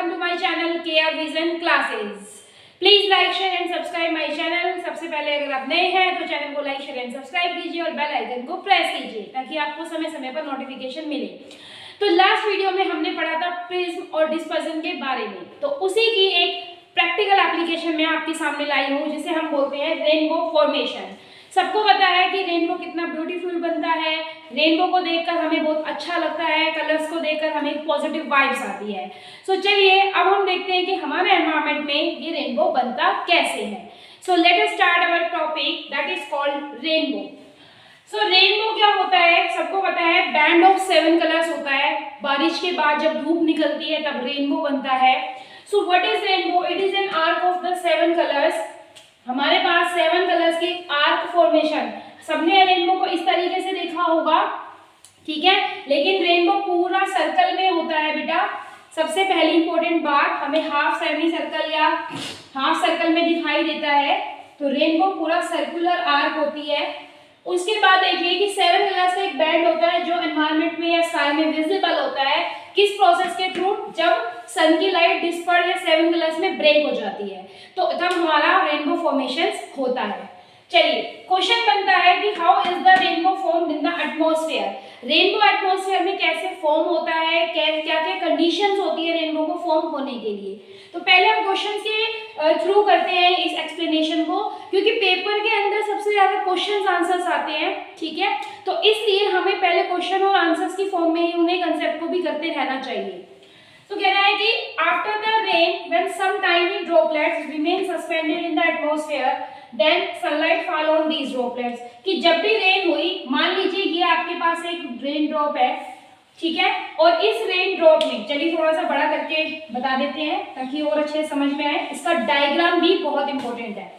welcome to my channel KR Vision Classes. Please like share and subscribe my channel. सबसे पहले अगर आप नए हैं तो चैनल को लाइक शेयर एंड सब्सक्राइब कीजिए और बेल आइकन को प्रेस कीजिए ताकि आपको समय समय पर नोटिफिकेशन मिले। तो लास्ट वीडियो में हमने पढ़ा था प्रिज्म और डिस्पर्जन के बारे में, तो उसी की एक प्रैक्टिकल एप्लीकेशन मैं आपके सामने लाई हूँ जिसे हम बोलते हैं रेनबो फॉर्मेशन। सबको पता है कि रेनबो कितना ब्यूटीफुल बनता है, रेनबो को देखकर हमें बहुत अच्छा लगता है, कलर्स को देखकर हमें पॉजिटिव वाइब्स आती है। सो चलिए अब हम देखते हैं कि हमारे एनवायरनमेंट में ये रेनबो बनता कैसे है। So let us start our topic that is called rainbow. So rainbow क्या होता है, सबको पता है बैंड ऑफ 7 कलर्स होता है। बारिश के बाद जब धूप निकलती है तब रेनबो बनता है। So what is rainbow? It is an arc of the 7 colours. हमारे पास 7 कलर्स की आर्क फॉर्मेशन। सबने रेनबो को इस तरीके से देखा होगा, ठीक है, लेकिन रेनबो पूरा सर्कल में होता है बेटा। सबसे पहली इंपॉर्टेंट बात, हमें हाफ सेमी सर्कल या हाफ सर्कल में दिखाई देता है, तो रेनबो पूरा सर्कुलर आर्क होती है। उसके बाद देखिए कि 7 कलर्स का एक बैंड होता है जो एनवायरनमेंट में या स्काई में विजिबल होता है। किस प्रोसेस के थ्रू? जब सन की लाइट डिस्पर्स या 7 कलर्स में ब्रेक हो जाती है तो तब हमारा रेनबो फॉर्मेशन होता है। चलिए क्वेश्चन बनता है कि how is the rainbow formed in the atmosphere. Rainbow atmosphere में कैसे फॉर्म होता है, क्या क्या कंडीशंस होती है रेनबो को फॉर्म होने के लिए। तो पहले हम क्वेश्चंस के थ्रू करते हैं इस एक्सप्लेनेशन को, क्योंकि पेपर के अंदर सबसे ज्यादा क्वेश्चंस आंसर्स आते हैं, ठीक है, तो इसलिए हमें पहले क्वेश्चन और आंसर्स की फॉर्म में ही उन्हें कंसेप्ट को भी करते रहना चाहिए। तो कह रहा है कि after the rain when some tiny droplets remain suspended in the atmosphere then sunlight fall on these droplets. कि जब भी रेन हुई, मान लीजिए ये आपके पास एक रेन ड्रॉप है, ठीक है, और इस रेन ड्रॉप में, चलिए थोड़ा सा बड़ा करके बता देते हैं ताकि और अच्छे से समझ में आए। इसका डायग्राम भी बहुत इंपॉर्टेंट है।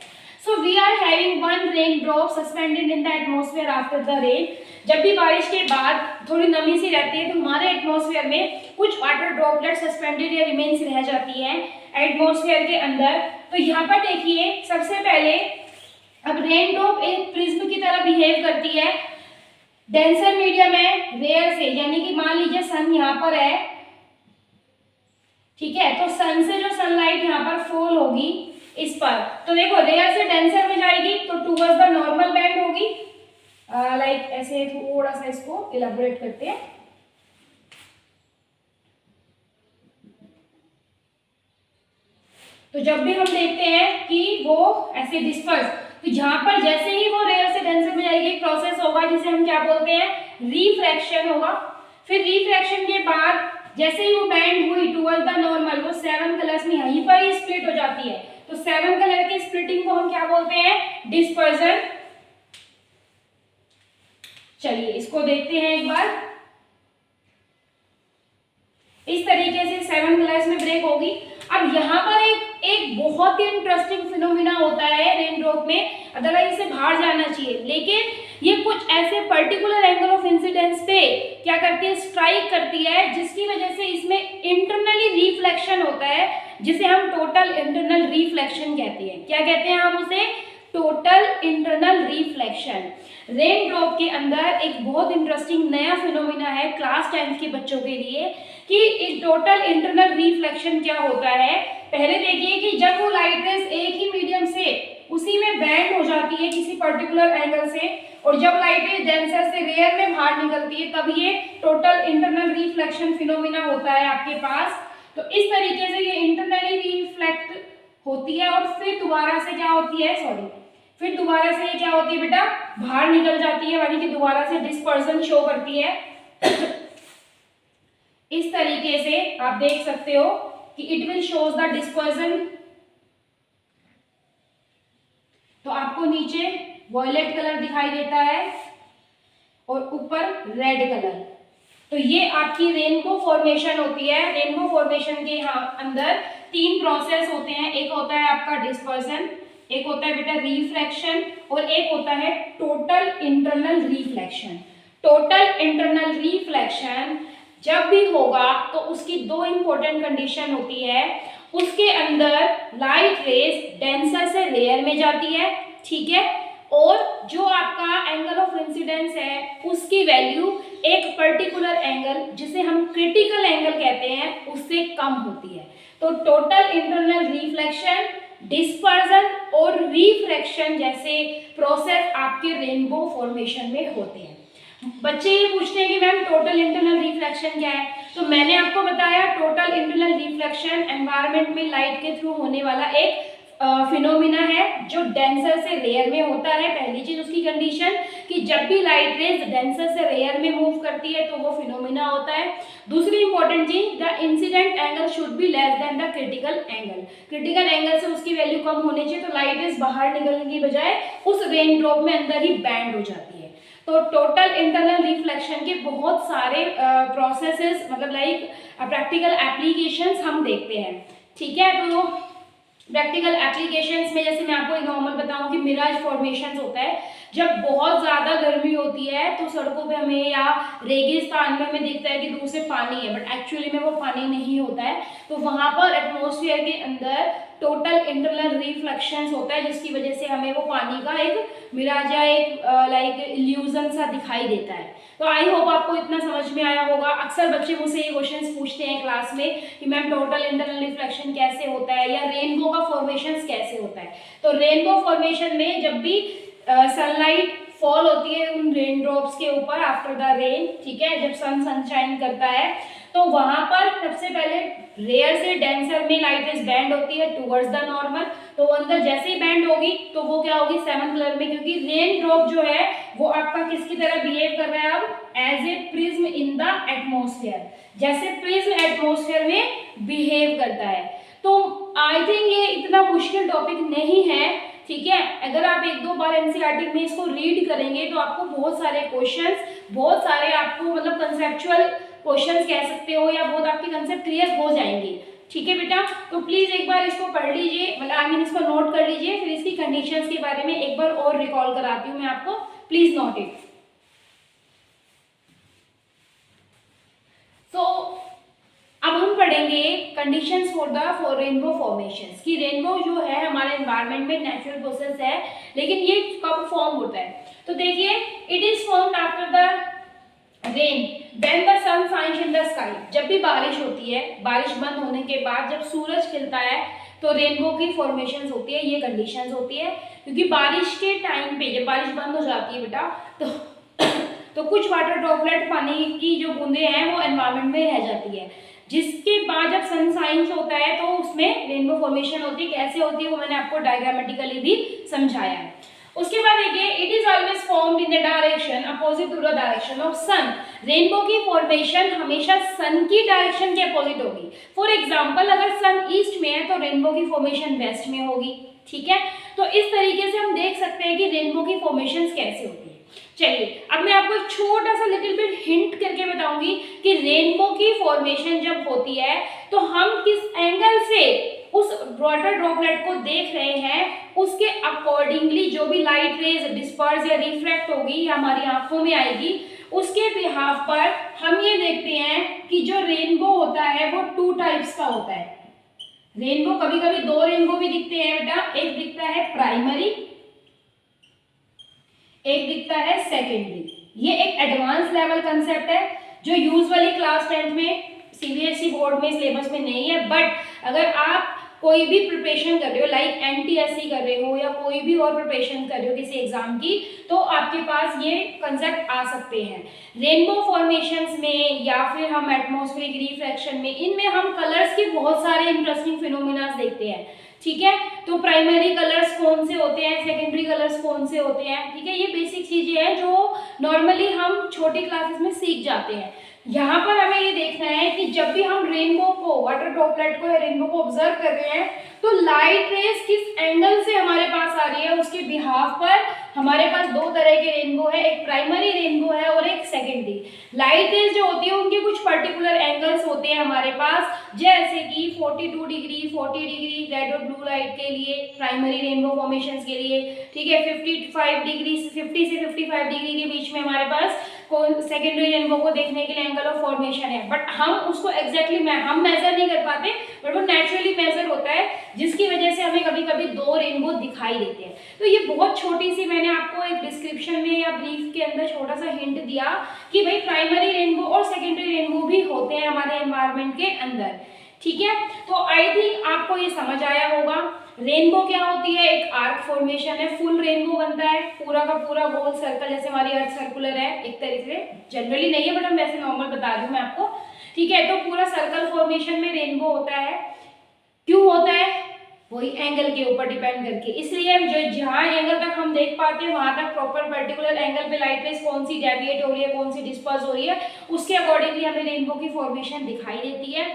So we are having one rain drop suspended in the atmosphere after the rain. जब भी बारिश के बाद थोड़ी नमी सी रहती है तो हमारे एटमॉस्फेयर में कुछ वाटर ड्रॉपलेट सस्पेंडेड या रिमेन्स रह जाती है एटमॉस्फेयर के अंदर। तो यहाँ पर देखिए सबसे पहले अब रेन ड्रॉप एक प्रिज्म की तरह बिहेव करती है डेंसर मीडियम है रेयर से, यानी कि मान लीजिए सन यहाँ पर है, ठीक है, तो सन से जो सनलाइट यहाँ पर फॉल होगी इस पर, तो देखो रेयर से डेंसर में जाएगी तो टुवर्ड्स द नॉर्मल बैंड होगी। लाइक ऐसे थोड़ा सा इसको इलेबोरेट करते हैं। तो जब भी हम देखते हैं कि वो ऐसे डिस्पर्स, तो जहां पर जैसे ही वो रेयर से डेंसर में जाएगी एक प्रोसेस होगा जिसे हम क्या बोलते हैं, रिफ्रैक्शन होगा। फिर रिफ्रैक्शन के बाद जैसे ही वो बैंड हुई टुवर्ड्स द नॉर्मल, वो 7 कलर्स में यहीं पर ही स्प्लिट हो जाती है। तो 7 कलर की स्प्लिटिंग को हम क्या बोलते हैं, डिस्पर्जन। चलिए इसको देखते हैं एक बार। इस तरीके से 7 कलर्स में ब्रेक होगी। अब यहाँ पर एक बहुत ही इंटरेस्टिंग फिनोमिना होता है रेन ड्रॉप में, अदरवाइज इसे बाहर जाना चाहिए, लेकिन ये कुछ ऐसे पर्टिकुलर एंगल ऑफ इंसिडेंस पे क्या करती है, स्ट्राइक करती है, जिसकी वजह से इसमें इंटरनली रिफ्लेक्शन होता है जिसे हम टोटल इंटरनल रिफ्लेक्शन कहते हैं। क्या कहते हैं हम उसे? Total internal reflection. Rain drop के अंदर एक बहुत इंटरेस्टिंग नया फिनोमिना है क्लास 10th के बच्चों के लिए कि एक टोटल इंटरनल रिफ्लेक्शन क्या होता है। पहले देखिए कि जब वो लाइट रेज एक ही मीडियम से उसी में बैंड हो जाती है किसी पर्टिकुलर एंगल से, और जब लाइट रेज डेंसर से रेयर में बाहर निकलती है तब ये टोटल इंटरनल रिफ्लेक्शन फिनोमिना होता है आपके पास। तो इस तरीके से ये इंटरनली रिफ्लेक्ट होती है और फिर दोबारा से क्या होती है, फिर दोबारा से ये क्या होती है बेटा, बाहर निकल जाती है, यानी कि दोबारा से डिस्पर्जन शो करती है। इस तरीके से आप देख सकते हो कि it will shows the dispersion. तो आपको नीचे वॉयलेट कलर दिखाई देता है और ऊपर रेड कलर। तो ये आपकी रेनबो फॉर्मेशन होती है। रेनबो फॉर्मेशन के अंदर 3 प्रोसेस होते हैं। एक होता है आपका डिस्पर्जन, एक होता है बेटा रिफ्रैक्शन, और एक होता है total internal reflection. Total internal reflection जब भी होगा तो उसकी 2 इंपॉर्टेंट कंडीशन होती है। उसके अंदर लाइट रेज डेंसर से रेयर में जाती है, ठीक है, और जो आपका एंगल ऑफ इंसिडेंस है उसकी वैल्यू एक पर्टिकुलर एंगल जिसे हम क्रिटिकल एंगल कहते हैं उससे कम होती है। तो टोटल इंटरनल रिफ्लेक्शन, डिस्पर्जन और रिफ्रैक्शन जैसे प्रोसेस आपके रेनबो फॉर्मेशन में होते हैं। बच्चे ये पूछते हैं कि मैम टोटल इंटरनल रिफ्लेक्शन क्या है, तो मैंने आपको बताया टोटल इंटरनल रिफ्लेक्शन एनवायरनमेंट में लाइट के थ्रू होने वाला एक फिनोमिना है जो डेंसर से रेयर में होता है। पहली चीज उसकी कंडीशन कि जब भी लाइट रेज डेंसर से रेयर में मूव करती है तो वो फिनोमिना होता है। दूसरी इंपॉर्टेंट चीज, the incident angle should be less than the critical angle. Critical angle से उसकी वैल्यू कम होनी चाहिए, तो लाइट रेज बाहर निकलने की बजाय उस रेन ड्रॉप में अंदर ही बैंड हो जाती है। तो टोटल इंटरनल रिफ्लेक्शन के बहुत सारे प्रोसेसेस मतलब लाइक प्रैक्टिकल एप्लीकेशंस हम देखते हैं, ठीक है। तो प्रैक्टिकल एप्लीकेशंस में जैसे मैं आपको एक नॉर्मल बताऊं कि मिराज फॉर्मेशंस होता है, जब बहुत ज़्यादा गर्मी होती है तो सड़कों पे हमें या रेगिस्तान में हमें दिखता है कि दूर से पानी है, बट एक्चुअली में वो पानी नहीं होता है। तो वहाँ पर एटमॉस्फेयर के अंदर टोटल इंटरनल रिफ्लेक्शंस होता है, जिसकी वजह से हमें वो पानी का एक मिराज या एक लाइक इल्यूजन सा दिखाई देता है। तो आई होप आपको इतना समझ में आया होगा। अक्सर बच्चे मुझसे ये क्वेश्चंस पूछते हैं क्लास में कि मैम टोटल इंटरनल रिफ्लेक्शन कैसे होता है या रेनबो का फॉर्मेशन कैसे होता है। तो रेनबो फॉर्मेशन में जब भी सनलाइट फॉल होती है उन रेन ड्रॉप्स के ऊपर आफ्टर द रेन, ठीक है, जब सनशाइन करता है तो वहां पर सबसे पहले रेयर से डेंसर में लाइट रेज बैंड होती है टुवर्ड्स द नॉर्मल। तो अंदर जैसे ही बैंड होगी तो वो क्या होगी, सेवन कलर में, क्योंकि रेन ड्रॉप जो है वो आपका किसकी तरह बिहेव कर रहा है अब, as a prism in the atmosphere, जैसे प्रिज्म एटमॉस्फेयर में बिहेव करता है। तो आई थिंक ये इतना मुश्किल टॉपिक नहीं है, ठीक है। अगर आप एक दो बार एनसीईआरटी में इसको रीड करेंगे तो आपको बहुत सारे क्वेश्चंस, बहुत सारे आपको मतलब कंसेप्चुअल क्वेश्चंस कह सकते हो या बहुत आपके कंसेप्ट क्लियर हो जाएंगे, ठीक है बेटा। तो प्लीज एक बार इसको पढ़ लीजिए, मतलब आई मीन इसको नोट कर लीजिए, फिर इसकी कंडीशंस के बारे में एक बार और रिकॉल कराती हूँ मैं आपको, प्लीज नोट इट। तो अब हम पढ़ेंगे कंडीशंस फॉर रेनबो फॉर्मेशंस, कि रेनबो जो है हमारे एनवायरनमेंट में नेचुरल प्रोसेस है, लेकिन ये कब फॉर्म होता है। तो देखिए, it is formed after the rain when the sun shines in the sky. जब भी बारिश होती है, बारिश बंद होने के बाद जब सूरज खिलता है तो रेनबो की फॉर्मेशंस होती है, ये कंडीशंस होती है। क्योंकि बारिश के टाइम पे जब बारिश बंद हो जाती है बेटा तो कुछ वाटर ड्रॉपलेट, पानी की जो बूंदे हैं वो एनवायरनमेंट में रह जाती है, जिसके बाद जब सन शाइन्स होता है तो उसमें रेनबो फॉर्मेशन होती है। कैसे होती है वो मैंने आपको डायग्रामेटिकली भी समझाया है। उसके बाद देखिए, it is always formed in the direction opposite to the direction of sun. Rainbow की फॉर्मेशन हमेशा सन की डायरेक्शन के अपोजिट होगी। फॉर एग्जांपल, अगर सन ईस्ट में है तो रेनबो की फॉर्मेशन वेस्ट में होगी, ठीक है। तो इस तरीके से हम देख सकते हैं कि रेनबो की फॉर्मेशन कैसे होती है। चलिए, अब मैं आपको एक छोटा सा लिटिल बिट हिंट करके बताऊंगी कि रेनबो की फॉर्मेशन जब होती है तो हम किस एंगल से उस वाटर ड्रॉपलेट को देख रहे हैं, उसके अकॉर्डिंगली जो भी लाइट रेज डिस्पर्स या रिफ्रैक्ट होगी या हमारी आंखों में आएगी, उसके बिहाफ पर हम ये देखते हैं कि जो रेनबो होता है वो टू टाइप्स का होता है। रेनबो कभी कभी दो रेनबो भी दिखते हैं बेटा, एक दिखता है प्राइमरी, एक दिखता है सेकेंडरी। ये एक एडवांस लेवल कंसेप्ट है जो यूजुअली क्लास 10th में सीबीएसई बोर्ड में सिलेबस में नहीं है, बट अगर आप कोई भी प्रिपरेशन कर रहे हो लाइक एनटीएससी कर रहे हो या कोई भी और प्रिपरेशन कर रहे हो किसी एग्जाम की, तो आपके पास ये कंसेप्ट आ सकते हैं। रेनबो फॉर्मेशंस में या फिर हम एटमॉस्फेरिक रिफ्रैक्शन में, इनमें हम कलर्स के बहुत सारे इंटरेस्टिंग फिनोमिना देखते हैं, ठीक है। तो प्राइमरी कलर्स कौन से होते हैं, सेकेंडरी कलर्स कौन से होते हैं, ठीक है। ये बेसिक चीजें हैं जो नॉर्मली हम छोटी क्लासेस में सीख जाते हैं। यहाँ पर हमें ये देखना है कि जब भी हम रेनबो को, वाटर ड्रॉपलेट को या रेनबो को ऑब्जर्व कर रहे हैं तो लाइट रेज किस एंगल से हमारे पास आ रही है, उसके बिहाफ पर हमारे पास दो तरह के रेनबो है, एक प्राइमरी रेनबो है और एक सेकेंडरी। लाइट रेज जो होती है उनके कुछ पर्टिकुलर एंगल्स होते हैं हमारे पास, जैसे कि 42 डिग्री, 40 डिग्री रेड और ब्लू लाइट के लिए, प्राइमरी रेनबो फॉर्मेशंस के लिए, ठीक है। 55 डिग्री, 50 से 55 डिग्री के बीच में हमारे पास सेकेंडरी रेनबो को देखने के लिए एंगल ऑफ फॉर्मेशन है, बट हम उसको एग्जैक्टली हम मेजर नहीं कर पाते, बट वो नेचुरली मेजर होता है, जिसकी वजह से हमें कभी कभी दो रेनबो दिखाई देते हैं। तो ये बहुत छोटी सी मैंने आपको एक डिस्क्रिप्शन में या ब्रीफ के अंदर छोटा सा हिंट दिया कि भाई प्राइमरी रेनबो और सेकेंडरी रेनबो भी होते हैं हमारे एनवायरनमेंट के अंदर, ठीक है, तो आई थिंक आपको ये समझ आया होगा। रेनबो क्या होती है, एक आर्क फॉर्मेशन है, फुल रेनबो बनता है, पूरा का पूरा गोल सर्कल, जैसे हमारी अर्थ सर्कुलर है एक तरीके से, जनरली नहीं है बट हम वैसे नॉर्मल बता दूं मैं आपको, ठीक है। तो पूरा सर्कल फॉर्मेशन में रेनबो होता है। क्यों होता है, वही एंगल के ऊपर डिपेंड करके, इसलिए जो जहां एंगल तक हम देख पाते हैं वहां तक प्रॉपर पर्टिकुलर एंगल पे लाइट रेज कौन सी डेविएट हो रही है, कौन सी डिस्पर्स हो रही है, उसके अकॉर्डिंगली हमें रेनबो की फॉर्मेशन दिखाई देती है।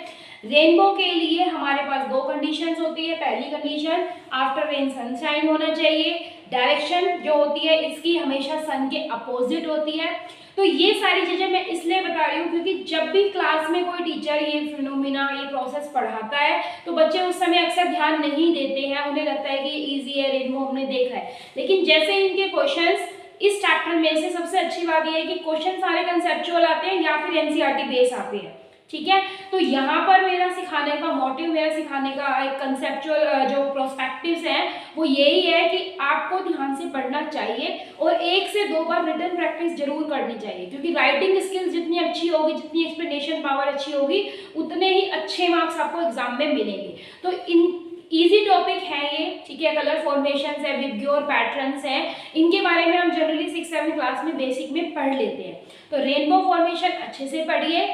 रेनबो के लिए हमारे पास दो कंडीशंस होती है। पहली कंडीशन, आफ्टर रेन सनशाइन होना चाहिए। डायरेक्शन जो होती है इसकी हमेशा सन के अपोजिट होती है। तो ये सारी चीजें मैं इसलिए बता रही हूँ क्योंकि जब भी क्लास में कोई टीचर ये फिनोमिना, ये प्रोसेस पढ़ाता है तो बच्चे उस समय अक्सर ध्यान नहीं देते हैं, उन्हें लगता है कि इजी है, रेनबो हमने देखा है। लेकिन जैसे इनके क्वेश्चंस इस चैप्टर में से सबसे अच्छी बात यह है कि क्वेश्चन सारे कंसेप्चुअल आते हैं या फिर एनसीईआरटी बेस आते हैं, ठीक है। तो यहाँ पर मेरा सिखाने का मोटिव, मेरा सिखाने का एक कंसेप्चुअल जो प्रोस्पेक्टिव्स हैं वो यही है कि आपको ध्यान से पढ़ना चाहिए और 1 से 2 बार रिटन प्रैक्टिस जरूर करनी चाहिए, क्योंकि राइटिंग स्किल्स जितनी अच्छी होगी, जितनी एक्सप्लेनेशन पावर अच्छी होगी, उतने ही अच्छे मार्क्स आपको एग्जाम में मिलेंगे। तो इन इजी टॉपिक है ये, ठीक है। कलर फॉर्मेशंस है, विबग्योर पैटर्न्स है, इनके बारे में हम जनरली 6-7 क्लास में बेसिक में पढ़ लेते हैं। तो रेनबो फॉर्मेशन अच्छे से पढ़िए।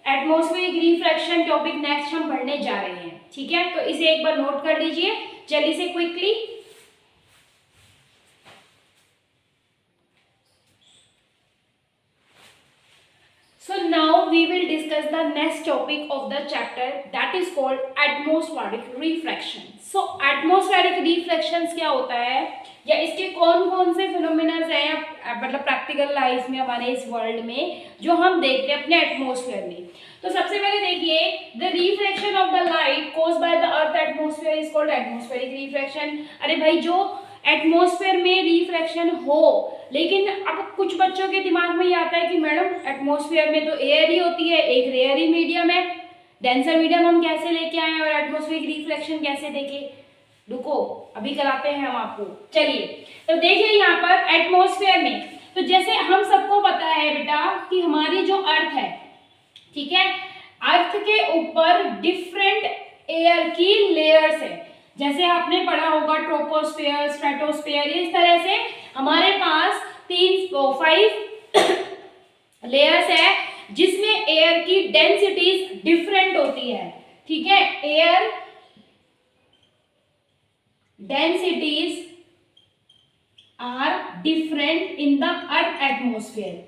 एटमॉस्फेरिक रिफ्रैक्शन टॉपिक नेक्स्ट हम पढ़ने जा रहे हैं, ठीक है। तो इसे एक बार नोट कर लीजिए जल्दी से quickly. So now we will discuss the next topic of the chapter, that is called atmospheric refraction. So atmospheric refractions क्या होता है या इसके कौन कौन से फिनोमिनास हैं मतलब प्रैक्टिकल लाइफ में हमारे इस वर्ल्ड में जो हम देखते हैं अपने एटमॉस्फेयर में। तो सबसे पहले देखिए, the refraction of the light caused by the earth atmosphere is called atmospheric refraction. अरे भाई, जो एटमॉस्फेयर में रिफ्रैक्शन हो, लेकिन अब कुछ बच्चों के दिमाग में ये आता है कि मैडम एटमॉस्फेयर में तो एयर ही होती है, एक रेयर ही मीडियम है, डेंसर मीडियम हम कैसे लेके आए और एटमॉस्फेरिक रिफ्रैक्शन कैसे देखें। रुको, अभी कराते हैं हम आपको। चलिए, तो देखिए यहाँ पर एटमॉस्फेयर में, तो जैसे हम सबको पता है बेटा कि हमारी जो अर्थ है, ठीक है, अर्थ के ऊपर डिफरेंट एयर की लेयर्स है। जैसे आपने पढ़ा होगा ट्रोपोस्फेयर, स्ट्रेटोस्फेयर, इस तरह से हमारे पास 5 लेयर्स है जिसमें एयर की डेंसिटीज डिफरेंट होती है, ठीक है। Air densities are different in the earth atmosphere.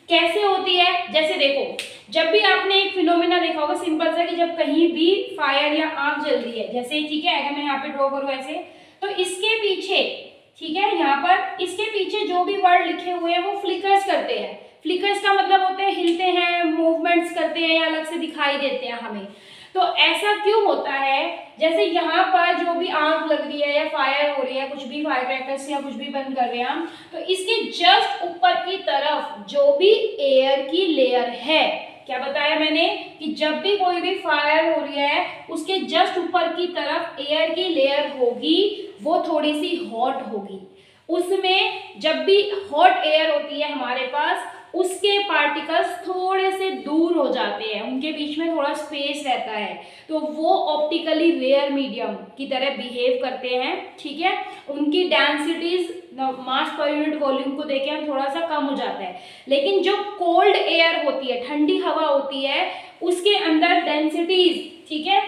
कैसे होती है, जैसे देखो, जब भी आपने एक फिनोमेना देखा होगा सिंपल सा कि जब कहीं भी फायर या आग जल रही है, जैसे ठीक है, अगर मैं यहाँ पे ड्रॉ करूँ ऐसे, तो इसके पीछे, ठीक है, यहाँ पर इसके पीछे जो भी वर्ड लिखे हुए हैं वो फ्लिकर्स करते हैं। फ्लिकर्स का मतलब होते हैं हिलते हैं, मूवमेंट्स करते हैं या अलग से दिखाई देते हैं हमें। तो ऐसा क्यों होता है, जैसे यहाँ पर जो भी आग लग रही है या फायर हो रही है, कुछ भी फायर क्रैकर्स या कुछ भी बंद कर रहे हैं हम, तो इसके जस्ट ऊपर की तरफ जो भी एयर की लेयर है, क्या बताया मैंने कि जब भी कोई भी फायर हो रही है उसके जस्ट ऊपर की तरफ एयर की लेयर होगी, वो थोड़ी सी हॉट होगी। उसमें जब भी हॉट एयर होती है हमारे पास, उसके पार्टिकल्स थोड़े से दूर हो जाते हैं, उनके बीच में थोड़ा स्पेस रहता है, तो वो ऑप्टिकली रेयर मीडियम की तरह बिहेव करते हैं, ठीक है। उनकी डेंसिटीज मास पर यूनिट वॉल्यूम को देखें हम थोड़ा सा कम हो जाता है। लेकिन जो कोल्ड एयर होती है, ठंडी हवा होती है, उसके अंदर डेंसिटीज, ठीक है,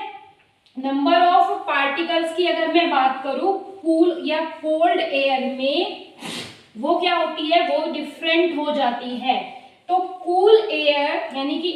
नंबर ऑफ पार्टिकल्स की अगर मैं बात करूं कूल या कोल्ड एयर में, वो क्या होती है, वो डिफरेंट हो जाती है। तो कूल एयर यानी कि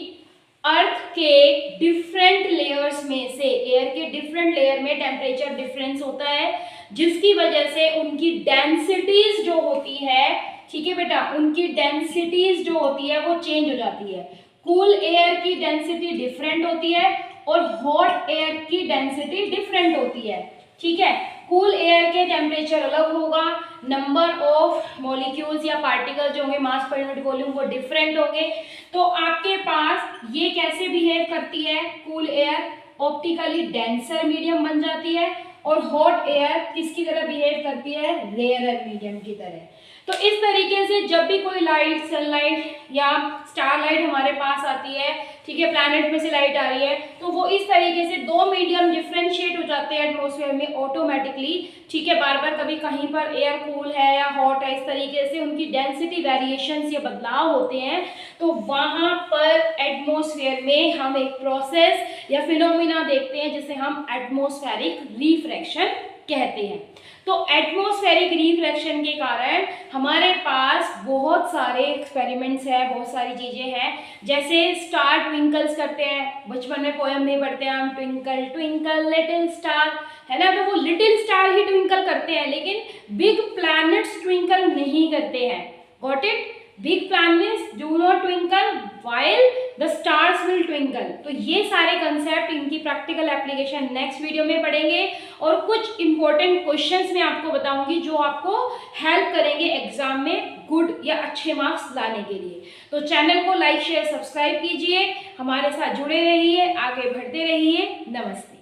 अर्थ के डिफरेंट लेयर्स में से, एयर के डिफरेंट लेयर में टेम्परेचर डिफरेंस होता है, जिसकी वजह से उनकी डेंसिटीज जो होती है, ठीक है बेटा, उनकी डेंसिटीज जो होती है वो चेंज हो जाती है। कूल एयर की डेंसिटी डिफरेंट होती है और हॉट एयर की डेंसिटी डिफरेंट होती है, ठीक है। कूल एयर के टेम्परेचर अलग होगा, नंबर ऑफ मॉलिक्यूल्स या पार्टिकल्स जो होंगे, मास पर यूनिट वॉल्यूम, वो डिफरेंट होंगे। तो आपके पास ये कैसे बिहेव करती है, cool air optically denser medium बन जाती है और हॉट एयर किसकी तरह बिहेव करती है, रेयरर मीडियम की तरह। तो इस तरीके से जब भी कोई लाइट, सनलाइट या स्टार लाइट हमारे पास आती है, ठीक है, प्लैनेट में से लाइट आ रही है, तो वो इस तरीके से दो मीडियम डिफ्रेंशिएट हो जाते हैं एटमॉस्फेयर में ऑटोमेटिकली, ठीक है। बार बार कभी कहीं पर एयर कूल है या हॉट है, इस तरीके से उनकी डेंसिटी वेरिएशंस या बदलाव होते हैं, तो वहाँ पर एटमॉस्फेयर में हम एक प्रोसेस या फिनोमिना देखते हैं जिसे हम एटमॉस्फेरिक रिफ्रैक्शन कहते हैं। तो एटमॉस्फेरिक रिफ्रैक्शन के कारण हमारे पास बहुत सारे एक्सपेरिमेंट्स हैं, बहुत सारी चीज़ें हैं, जैसे स्टार ट्विंकल्स करते हैं, बचपन में पोएम में पढ़ते हैं हम, ट्विंकल ट्विंकल लिटिल स्टार, है ना, तो वो लिटिल स्टार ही ट्विंकल करते हैं, लेकिन बिग प्लैनेट्स ट्विंकल नहीं करते हैं। Got it? Big planets do not twinkle while the stars will twinkle. तो ये सारे कंसेप्ट, इनकी प्रैक्टिकल एप्लीकेशन नेक्स्ट वीडियो में पढ़ेंगे, और कुछ इंपॉर्टेंट क्वेश्चंस मैं आपको बताऊंगी जो आपको हेल्प करेंगे एग्जाम में गुड या अच्छे मार्क्स लाने के लिए। तो चैनल को लाइक शेयर सब्सक्राइब कीजिए, हमारे साथ जुड़े रहिए, आगे बढ़ते रहिए। नमस्ते।